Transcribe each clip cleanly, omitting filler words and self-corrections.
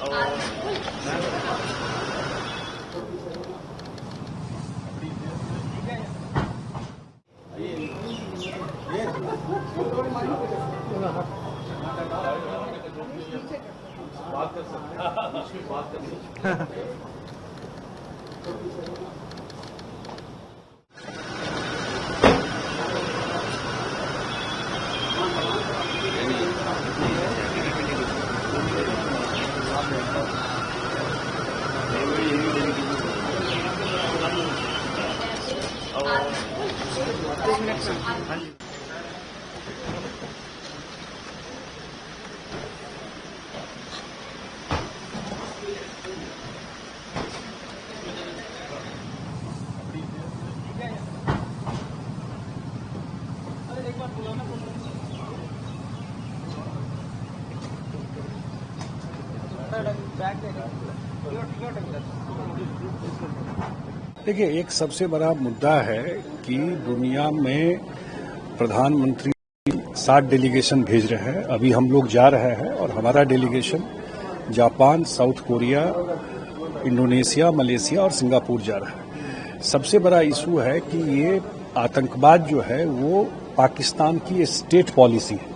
बात कर सकते हैं, बात कर सकते हैं। देखिए, एक सबसे बड़ा मुद्दा है कि दुनिया में प्रधानमंत्री 7 डेलीगेशन भेज रहे हैं। अभी हम लोग जा रहे हैं और हमारा delegation Japan, south Korea, Indonesia, Malaysia और सिंगापुर जा रहा है। सबसे बड़ा इशू है कि ये आतंकवाद जो है वो पाकिस्तान की स्टेट पॉलिसी है,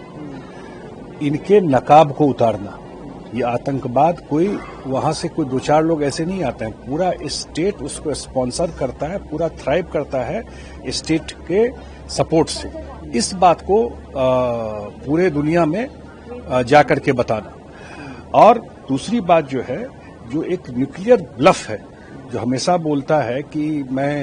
इनके नकाब को उतारना। ये आतंकवाद कोई वहां से कोई 2-4 लोग ऐसे नहीं आते हैं, पूरा स्टेट उसको स्पॉन्सर करता है, पूरा थ्राइव करता है स्टेट के सपोर्ट से। इस बात को पूरे दुनिया में जाकर के बताना। और दूसरी बात जो है, जो एक न्यूक्लियर ब्लफ है, जो हमेशा बोलता है कि मैं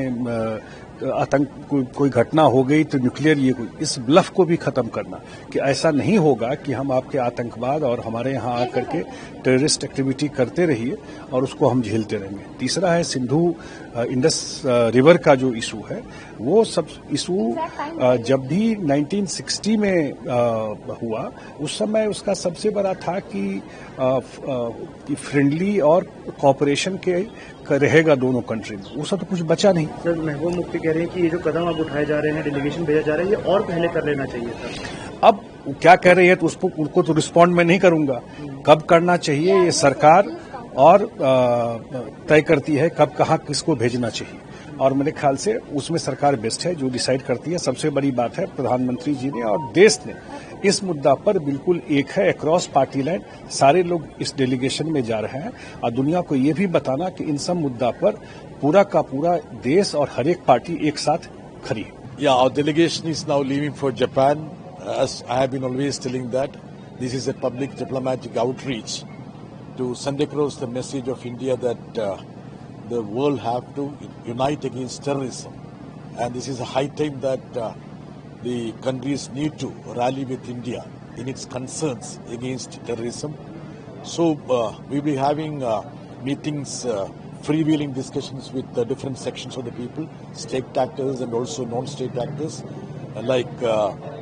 आतंक कोई घटना हो गई तो न्यूक्लियर ये कोई, इस ब्लफ को भी खत्म करना कि ऐसा नहीं होगा कि हम आपके आतंकवाद और हमारे यहाँ आकर के टेररिस्ट एक्टिविटी करते रहिए और उसको हम झेलते रहेंगे। तीसरा है सिंधु इंडस रिवर का जो इशू है, वो सब इशू जब भी 1960 में हुआ, उस समय उसका सबसे बड़ा था कि फ्रेंडली और कॉपरेशन के रहेगा दोनों कंट्री में। उसका तो कुछ बचा नहीं। सर, महबूब मुफ्ती कह रहे हैं कि ये जो कदम अब उठाए जा रहे हैं, डेलीगेशन भेजा जा रहा है, ये और पहले कर लेना चाहिए था। अब क्या कह रही है तो उनको तो रिस्पॉन्ड मैं नहीं करूंगा। कब करना चाहिए ये सरकार और तय करती है, कब कहाँ किसको भेजना चाहिए, और मेरे ख्याल से उसमें सरकार बेस्ट है जो डिसाइड करती है। सबसे बड़ी बात है प्रधानमंत्री जी ने और देश ने इस मुद्दा पर बिल्कुल एक है, अक्रॉस पार्टी लाइन सारे लोग इस डेलीगेशन में जा रहे हैं। और दुनिया को ये भी बताना कि इन सब मुद्दा पर पूरा का पूरा देश और हर एक पार्टी एक साथ खड़ी है। Yeah, our delegation is now leaving for Japan. As I have been always telling that this is a public diplomatic outreach to send across the message of India that the world have to unite against terrorism, and this is a high time that the countries need to rally with India in its concerns against terrorism. So we'll be having meetings, freewheeling discussions with the different sections of the people, state actors and also non-state actors, like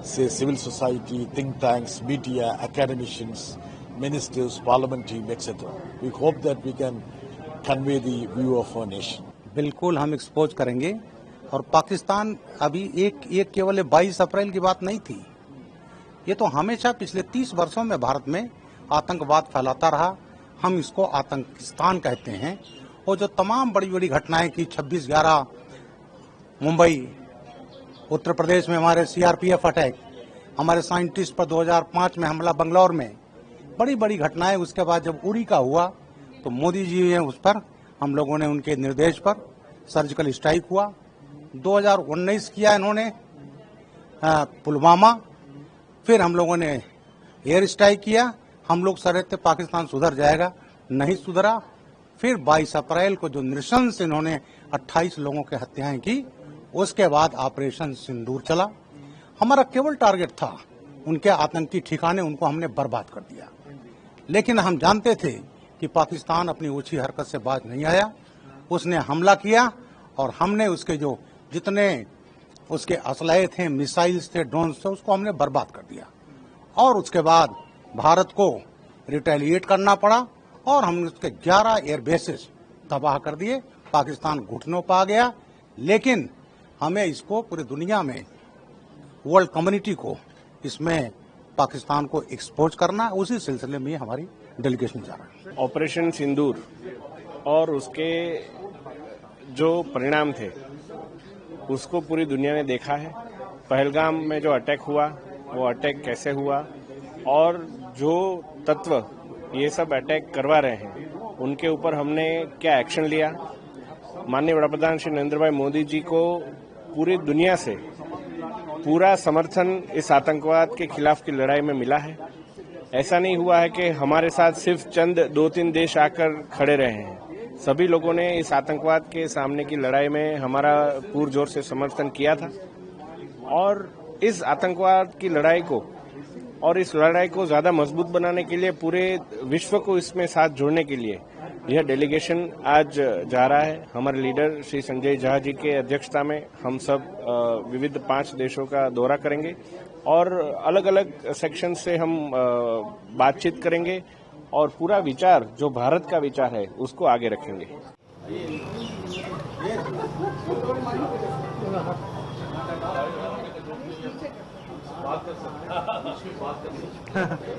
say civil society, think tanks, media, academicians, ministers, parliament team, etc. We hope that we can convey the view of our nation. बिल्कुल हम expose करेंगे। और पाकिस्तान अभी एक केवल 22 अप्रैल की बात नहीं थी, ये तो हमेशा पिछले 30 वर्षों में भारत में आतंकवाद फैलाता रहा। हम इसको आतंकिस्तान कहते हैं। और जो तमाम बड़ी बड़ी घटनाएं की 26/11 मुंबई, उत्तर प्रदेश में हमारे सीआरपीएफ अटैक, हमारे साइंटिस्ट पर 2005 में हमला बंगलौर में, बड़ी बड़ी घटनाएं। उसके बाद जब उरी का हुआ तो मोदी जी ने उस पर, हम लोगों ने उनके निर्देश पर सर्जिकल स्ट्राइक हुआ। 2019 किया इन्होंने पुलवामा, फिर हम लोगों ने एयर स्ट्राइक किया। हम लोग समझते पाकिस्तान सुधर जाएगा, नहीं सुधरा। फिर 22 अप्रैल को जो नृशंस इन्होंने 28 लोगों की हत्याएं की, उसके बाद ऑपरेशन सिंदूर चला। हमारा केवल टारगेट था उनके आतंकी ठिकाने, उनको हमने बर्बाद कर दिया। लेकिन हम जानते थे कि पाकिस्तान अपनी ऊंची हरकत से बाज नहीं आया। उसने हमला किया और हमने उसके जो जितने उसके असलहे थे, मिसाइल्स थे, ड्रोन्स थे, उसको हमने बर्बाद कर दिया। और उसके बाद भारत को रिटेलिएट करना पड़ा और हमने उसके 11 एयर बेसेस तबाह कर दिए। पाकिस्तान घुटनों पर आ गया। लेकिन हमें इसको पूरी दुनिया में, वर्ल्ड कम्युनिटी को इसमें पाकिस्तान को एक्सपोज करना, उसी सिलसिले में हमारी डेलीगेशन जा रहा है। ऑपरेशन सिंदूर और उसके जो परिणाम थे उसको पूरी दुनिया ने देखा है। पहलगाम में जो अटैक हुआ वो अटैक कैसे हुआ और जो तत्व ये सब अटैक करवा रहे हैं उनके ऊपर हमने क्या एक्शन लिया। माननीय वडाप्रधान श्री नरेंद्र भाई मोदी जी को पूरी दुनिया से पूरा समर्थन इस आतंकवाद के खिलाफ की लड़ाई में मिला है। ऐसा नहीं हुआ है कि हमारे साथ सिर्फ चंद 2-3 देश आकर खड़े रहे हैं। सभी लोगों ने इस आतंकवाद के सामने की लड़ाई में हमारा पुरजोर से समर्थन किया था और इस आतंकवाद की लड़ाई को और इस लड़ाई को ज्यादा मजबूत बनाने के लिए पूरे विश्व को इसमें साथ जोड़ने के लिए यह डेलीगेशन आज जा रहा है। हमारे लीडर श्री संजय झा जी के अध्यक्षता में हम सब विविध 5 देशों का दौरा करेंगे और अलग अलग सेक्शन से हम बातचीत करेंगे और पूरा विचार जो भारत का विचार है उसको आगे रखेंगे। बात कर सकते हैं, बीच में बात कर सकते हैं।